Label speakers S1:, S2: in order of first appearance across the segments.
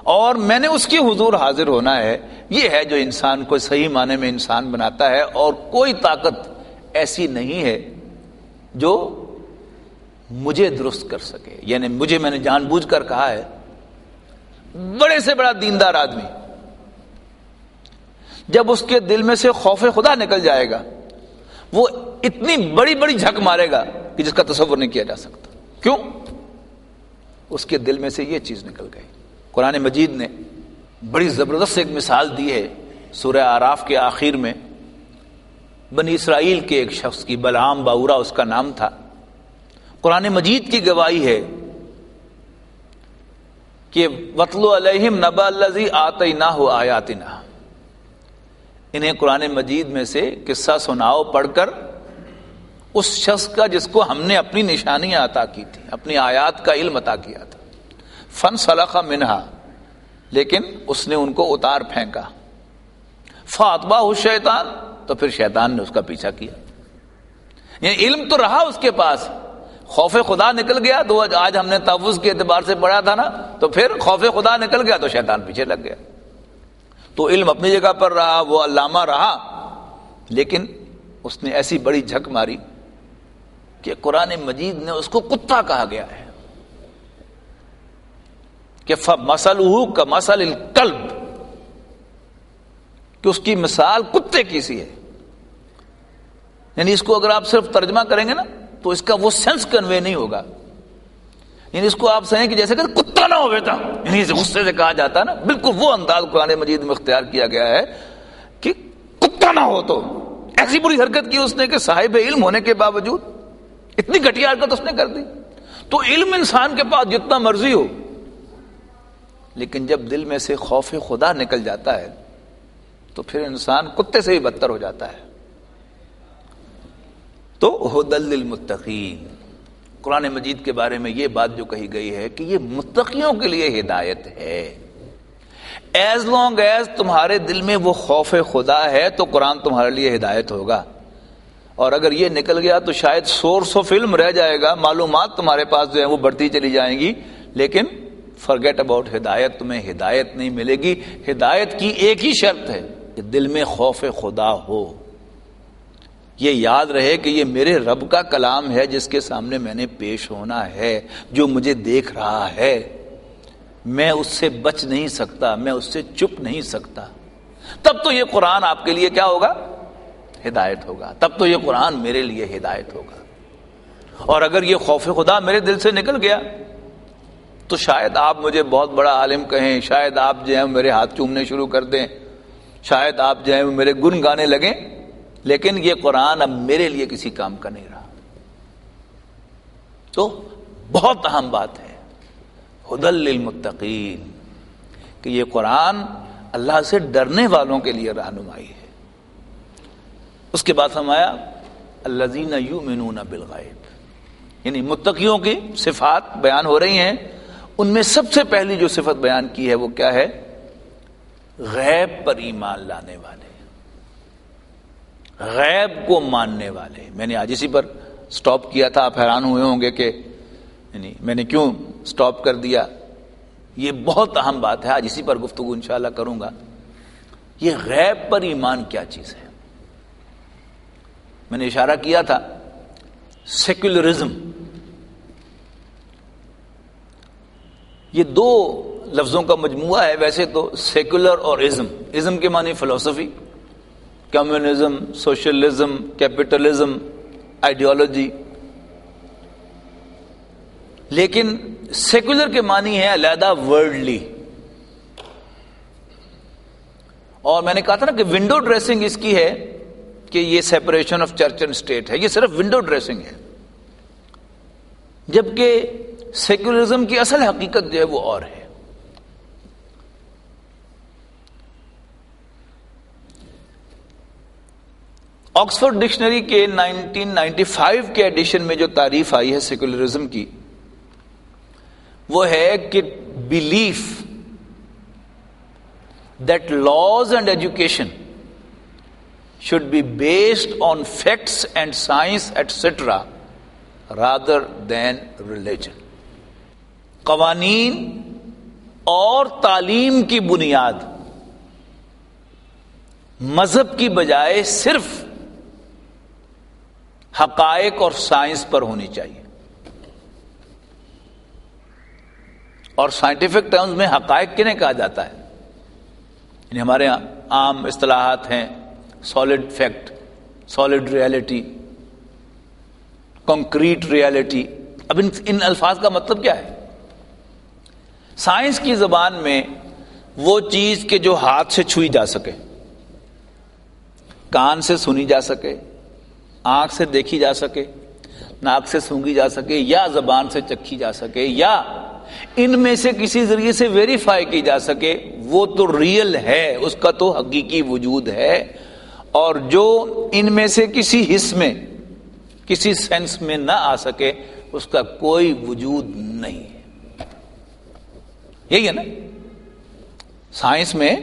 S1: اور میں نے اس کے حضور حاضر ہونا ہے. یہ ہے جو انسان کو صحیح معنی میں انسان بناتا ہے، اور کوئی طاقت ایسی نہیں ہے جو مجھے درست کر سکے. یعنی میں نے جان بوجھ کر کہا ہے، بڑے سے بڑا دیندار آدمی جب اس کے دل میں سے خوف خدا نکل جائے گا، وہ اتنی بڑی بڑی جھک مارے گا کہ جس کا تصور نہیں کیا جا سکتا. کیوں؟ اس کے دل میں سے یہ چیز نکل گئی. قرآن مجید نے بڑی زبردست ایک مثال دی ہے سورہ اعراف کے آخر میں. بنی اسرائیل کے ایک شخص کی، بلعام باورا اس کا نام تھا. قرآن مجید کی گواہی ہے کہ وَاتْلُ عَلَيْهِمْ نَبَأَ الَّذِي آتَيْنَاهُ آیَاتِنَا، انہیں قرآن مجید میں سے قصہ سناؤ پڑھ کر اس شخص کا جس کو ہم نے اپنی نشانیاں عطا کی تھی، اپنی آیات کا علم عطا کیا تھا. فَانْسَلَخَ مِنْهَا، لیکن اس نے ان کو اتار پھینکا. فَأَتْبَعَهُ الشَّيْطَانُ، تو پھر شیطان نے اس کا پیچھا کیا. یعنی علم تو رہا اس کے پاس، خوف خدا نکل گیا. تو آج ہم نے تحفظ کے اعتبار سے پڑھا تھا نا، تو پھر خوف خدا نکل گیا تو شیطان پیچھے لگ گیا. تو علم اپنی جگہ پر رہا، وہ علامہ رہا، لیکن اس نے ایسی بڑی جھک ماری کہ قرآن مجید نے اس کو کتا کہا گیا ہے کہ فَمَثَلُهُ كَمَثَلِ الْكَلْبِ، کہ اس کی مثال کتے کی سی ہے. یعنی اس کو اگر آپ صرف ترجمہ کریں گے نا تو اس کا وہ سینس کنوے نہیں ہوگا. یعنی اس کو آپ سمجھیں کہ جیسے کہ کتا نہ ہو بیٹا، یعنی غصے سے کہا جاتا ہے نا، بالکل وہ انداز قرآن مجید میں اختیار کیا گیا ہے کہ کتا نہ ہو. تو ایسی بری حرکت کی اس نے کہ صاحب علم ہونے کے باوجود اتنی گھٹیا حرکت اس نے کر دی. تو علم انسان کے پاس جتنا مرضی ہو، لیکن جب دل میں سے خوف خدا نکل جاتا ہے تو پھر انسان کتے سے بھی بدتر ہو جاتا ہے. تو ھدی للمتقین، قرآن مجید کے بارے میں یہ بات جو کہی گئی ہے کہ یہ متقیوں کے لیے ہدایت ہے. ایز لانگ ایز تمہارے دل میں وہ خوف خدا ہے تو قرآن تمہارے لیے ہدایت ہوگا. اور اگر یہ نکل گیا تو شاید سورس آف علم رہ جائے گا، معلومات تمہارے پاس جو ہے وہ بڑھتی چلی جائیں گی، لیکن فرگیٹ اباؤٹ ہدایت، تمہیں ہدایت نہیں ملے گی. ہدایت کی ایک ہی شرط ہے کہ دل میں خوف خدا ہو. یہ یاد رہے کہ یہ میرے رب کا کلام ہے جس کے سامنے میں نے پیش ہونا ہے، جو مجھے دیکھ رہا ہے. میں اس سے بچ نہیں سکتا، میں اس سے چپ نہیں سکتا. تب تو یہ قرآن آپ کے لیے کیا ہوگا؟ ہدایت ہوگا. تب تو یہ قرآن میرے لیے ہدایت ہوگا. اور اگر یہ خوف خدا میرے دل سے نکل گیا تو شاید آپ مجھے بہت بڑا عالم کہیں، شاید آپ جو ہے میرے ہاتھ چومنے شروع کر دیں، شاید آپ جو ہے میرے گن گانے لگیں، لیکن یہ قرآن اب میرے لیے کسی کام کا نہیں رہا. تو بہت اہم بات ہے ھدی للمتقین کہ یہ قرآن اللہ سے ڈرنے والوں کے لیے رہنمائی ہے. اس کے بعد فرمایا الذین یؤمنون بالغیب، یعنی متقیوں کی صفات بیان ہو رہی ہیں. ان میں سب سے پہلی جو صفت بیان کی ہے وہ کیا ہے؟ غیب پر ایمان لانے والے، غیب کو ماننے والے. میں نے آج اسی پر سٹاپ کیا تھا. آپ حیران ہوئے ہوں گے کہ یعنی میں نے کیوں سٹاپ کر دیا. یہ بہت اہم بات ہے، آج اسی پر گفتگو انشاءاللہ کروں گا. یہ غیب پر ایمان کیا چیز ہے؟ میں نے اشارہ کیا تھا سیکولرزم، یہ دو لفظوں کا مجموعہ ہے. ویسے تو سیکولر اور ازم کے معنی فلسفی، کمیونزم، سوشلزم، کیپٹلزم، آئیڈیالوجی. لیکن سیکولر کے معنی ہے علیحدہ ورلڈلی. اور میں نے کہا تھا نا کہ ونڈو ڈریسنگ اس کی ہے کہ یہ separation of church and state ہے. یہ صرف ونڈو ڈریسنگ ہے، جبکہ سیکولرزم کی اصل حقیقت جو ہے وہ اور ہے. آکسفورڈ ڈکشنری کے 1995 کے ایڈیشن میں جو تعریف آئی ہے سیکولرزم کی، وہ ہے کہ belief that laws and education should be based on facts and science etc. rather than religion. قوانین اور تعلیم کی بنیاد مذہب کی بجائے صرف حقائق اور سائنس پر ہونی چاہیے. اور سائنٹیفک ٹرمز میں حقائق کنہیں کہا جاتا ہے؟ یعنی ہمارے یہاں عام اصطلاحات ہیں: solid fact, solid reality, concrete reality. اب ان الفاظ کا مطلب کیا ہے؟ سائنس کی زبان میں وہ چیز کہ جو ہاتھ سے چھوئی جا سکے، کان سے سنی جا سکے، آنکھ سے دیکھی جا سکے، ناک سے سونگھی جا سکے، یا زبان سے چکھی جا سکے، یا ان میں سے کسی ذریعے سے ویریفائی کی جا سکے، وہ تو ریئل ہے، اس کا تو حقیقی وجود ہے. اور جو ان میں سے کسی حص میں، کسی سینس میں نہ آ سکے، اس کا کوئی وجود نہیں ہے. یہی ہے نا سائنس میں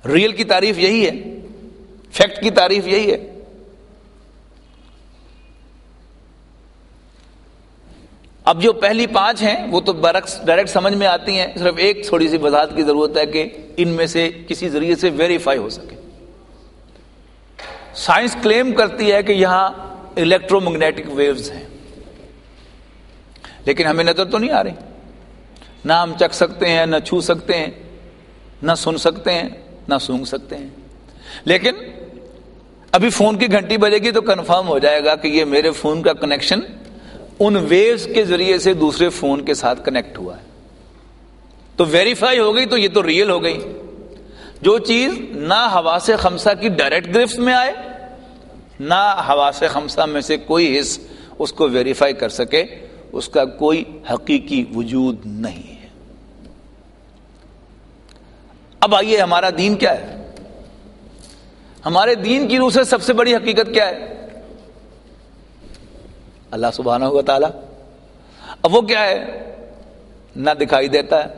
S1: ریئل کی تعریف یہی ہے، فیکٹ کی تعریف یہی ہے. اب جو پہلی 5 ہیں وہ تو ڈائریکٹ سمجھ میں آتی ہیں، صرف ایک تھوڑی سی وضاحت کی ضرورت ہے کہ ان میں سے کسی ذریعے سے ویریفائی ہو سکے. سائنس کلیم کرتی ہے کہ یہاں الیکٹرو میگنیٹک ویوز ہیں، لیکن ہمیں نظر تو نہیں آ رہی. نہ ہم چکھ سکتے ہیں، نہ چھو سکتے ہیں، نہ سن سکتے ہیں، نہ سونگ سکتے ہیں. لیکن ابھی فون کی گھنٹی بجے گی تو کنفرم ہو جائے گا کہ یہ میرے فون کا کنیکشن ان ویوز کے ذریعے سے دوسرے فون کے ساتھ کنیکٹ ہوا ہے. تو ویریفائی ہو گئی، تو یہ تو ریئل ہو گئی. جو چیز نہ حواس خمسہ کی ڈائریکٹ گرفت میں آئے، نہ حواس خمسہ میں سے کوئی حص اس کو ویریفائی کر سکے، اس کا کوئی حقیقی وجود نہیں ہے. اب آئیے ہمارا دین کیا ہے؟ ہمارے دین کی روح سے سب سے بڑی حقیقت کیا ہے؟ اللہ سبحانہ و تعالی. اب وہ کیا ہے؟ نہ دکھائی دیتا ہے،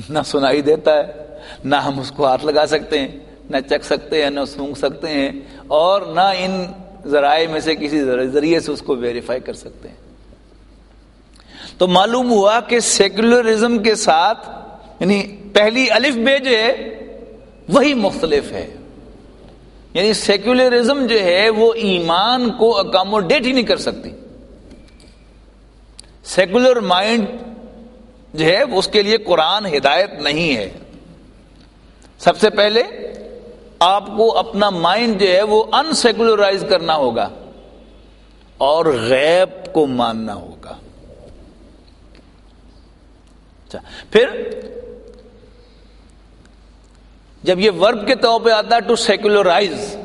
S1: نہ سنائی دیتا ہے، نہ ہم اس کو ہاتھ لگا سکتے ہیں، نہ چکھ سکتے ہیں، نہ سونگ سکتے ہیں، اور نہ ان ذرائع میں سے کسی ذریعے سے اس کو ویریفائی کر سکتے ہیں. تو معلوم ہوا کہ سیکولرزم کے ساتھ یعنی پہلی الف بے جو ہے وہی مختلف ہے. یعنی سیکولرزم جو ہے وہ ایمان کو اکاموڈیٹ ہی نہیں کر سکتی. سیکولر مائنڈ جو ہے اس کے لیے قرآن ہدایت نہیں ہے. سب سے پہلے آپ کو اپنا مائنڈ جو ہے وہ ان سیکولرائز کرنا ہوگا اور غیب کو ماننا ہوگا. پھر جب یہ ورب کے طور پہ آتا ہے ٹو سیکولرائز،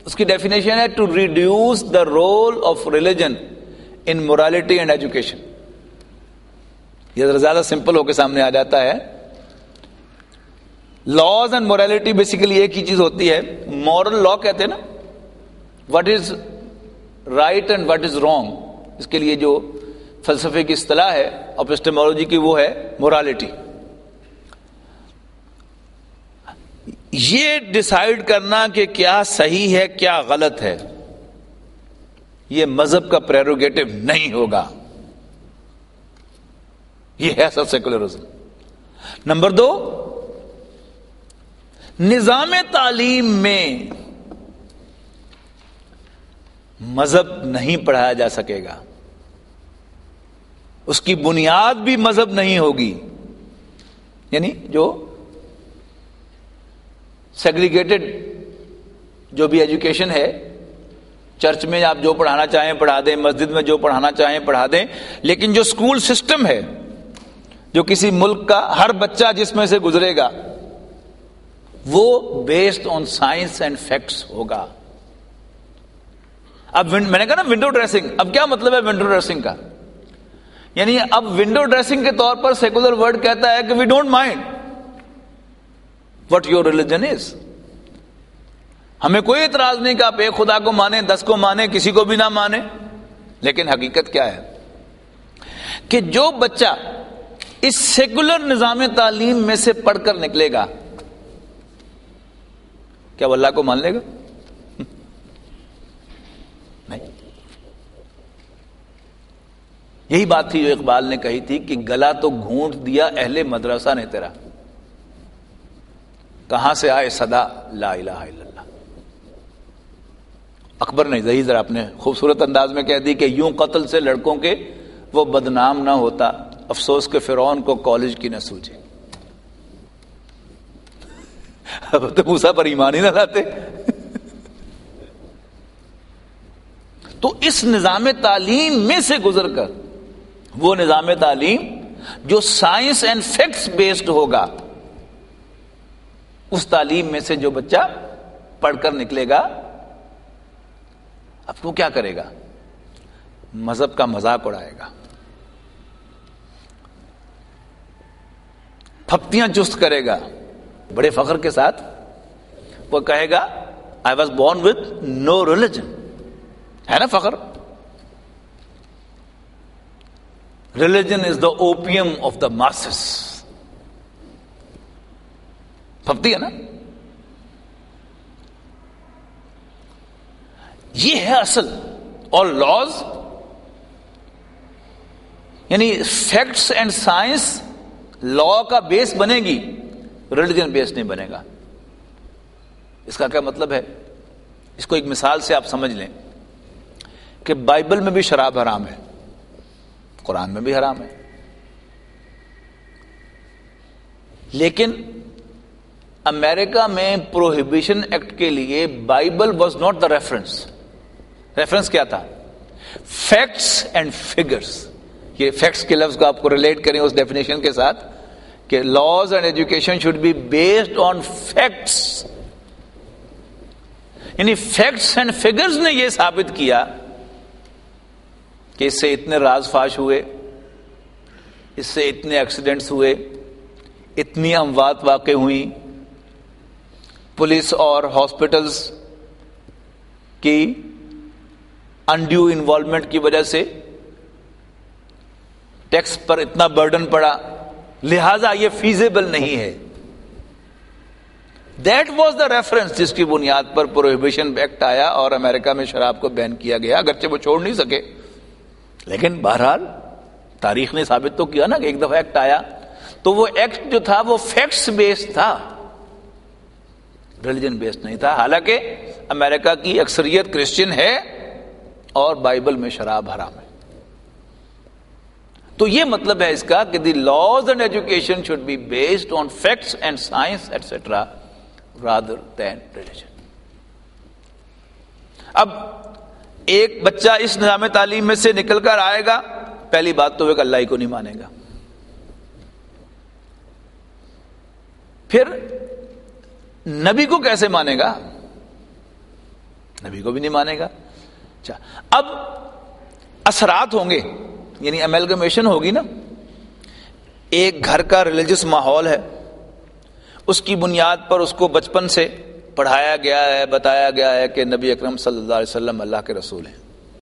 S1: اس کی ڈیفینیشن ہے to reduce the role of religion in morality and education. یہ ذرا زیادہ سمپل ہو کے سامنے آ جاتا ہے. لاز اینڈ مورالٹی بیسیکلی ایک ہی چیز ہوتی ہے. مورل لا کہتے ہیں نا، what is right and what is wrong. اس کے لیے جو فلسفے کی اصطلاح ہے اپسٹیمولوجی کی وہ ہے مورالٹی. یہ ڈیسائیڈ کرنا کہ کیا صحیح ہے کیا غلط ہے، یہ مذہب کا پریروگیٹو نہیں ہوگا. یہ ہے سب سیکولرزم. نمبر 2، نظام تعلیم میں مذہب نہیں پڑھایا جا سکے گا. اس کی بنیاد بھی مذہب نہیں ہوگی. یعنی جو سیگریگیٹڈ جو بھی ایجوکیشن ہے، چرچ میں آپ جو پڑھانا چاہیں پڑھا دیں، مسجد میں جو پڑھانا چاہیں پڑھا دیں، لیکن جو اسکول سسٹم ہے جو کسی ملک کا ہر بچہ جس میں سے گزرے گا وہ based on science and facts ہوگا. اب میں نے کہا نا ونڈو ڈریسنگ، اب کیا مطلب ہے ونڈو ڈریسنگ کا؟ یعنی اب ونڈو ڈریسنگ کے طور پر سیکولر ورڈ کہتا ہے کہ we don't mind what your religion is. ہمیں کوئی اعتراض نہیں کہ آپ ایک خدا کو مانیں، 10 کو مانیں، کسی کو بھی نہ مانیں. لیکن حقیقت کیا ہے کہ جو بچہ اس سیکولر نظام تعلیم میں سے پڑھ کر نکلے گا، کیا وہ اللہ کو مان لے گا؟ نہیں. یہی بات تھی جو اقبال نے کہی تھی کہ گلا تو گھونٹ دیا اہل مدرسہ نے تیرا، کہاں سے آئے صدا لا الہ الا اللہ۔ اکبر نے یہی ذرا اپنے خوبصورت انداز میں کہہ دی کہ یوں قتل سے لڑکوں کے وہ بدنام نہ ہوتا، افسوس کہ فرعون کو کالج کی نہ سوجے۔ اب تو موسیٰ پر ایمان ہی نہ لاتے۔ تو اس نظام تعلیم میں سے گزر کر وہ نظام تعلیم جو سائنس اینڈ فیکٹس بیسڈ ہوگا، اس تعلیم میں سے جو بچہ پڑھ کر نکلے گا، اب وہ کیا کرے گا؟ مذہب کا مذاق اڑائے گا، پھپتیاں چست کرے گا بڑے فخر کے ساتھ۔ وہ کہے گا I was born with no religion، ہے نا فخر؟ Religion is the opium of the masses، پھپتی ہے نا؟ یہ ہے اصل۔ اور لاز یعنی فیکٹس اینڈ سائنس لا کا بیس بنے گی، ریلیجن بیس نہیں بنے گا۔ اس کا کیا مطلب ہے؟ اس کو ایک مثال سے آپ سمجھ لیں کہ بائبل میں بھی شراب حرام ہے، قرآن میں بھی حرام ہے، لیکن امریکہ میں پروہیبیشن ایکٹ کے لیے Bible was not the reference. Reference کیا تھا؟ Facts and figures. یہ فیکٹس کے لفظ کو آپ کو ریلیٹ کریں اس ڈیفینیشن کے ساتھ کہ laws and education should be based on facts, یعنی فیکٹس اینڈ فگرز نے یہ ثابت کیا کہ اس سے اتنے راز فاش ہوئے، اس سے اتنے ایکسیڈنٹس ہوئے، اتنی اموات واقع ہوئی، پولیس اور ہاسپٹلز کی انڈیو انوالومنٹ کی وجہ سے ٹیکس پر اتنا برڈن پڑا، لہذا یہ فیزیبل نہیں ہے۔ دیٹ واز دا ریفرنس جس کی بنیاد پر پروہیبیشن ایکٹ آیا اور امریکہ میں شراب کو بین کیا گیا، اگرچہ وہ چھوڑ نہیں سکے، لیکن بہرحال تاریخ نے ثابت تو کیا نا کہ ایک دفعہ ایکٹ آیا تو وہ ایکٹ جو تھا وہ فیکٹس بیسڈ تھا، ریلیجن بیسڈ نہیں تھا۔ حالانکہ امریکہ کی اکثریت کرسچن ہے اور بائبل میں شراب حرام ہے۔ تو یہ مطلب ہے اس کا کہ the laws and education should be based on facts and science etcetera rather than religion. اب ایک بچہ اس نظام تعلیم میں سے نکل کر آئے گا، پہلی بات تو وہ کہ اللہ ہی کو نہیں مانے گا، پھر نبی کو کیسے مانے گا؟ نبی کو بھی نہیں مانے گا۔ اچھا، اب اثرات ہوں گے، یعنی امیلگمیشن ہوگی نا۔ ایک گھر کا ریلیجس ماحول ہے، اس کی بنیاد پر اس کو بچپن سے پڑھایا گیا ہے، بتایا گیا ہے کہ نبی اکرم صلی اللہ علیہ وسلم اللہ کے رسول ہیں،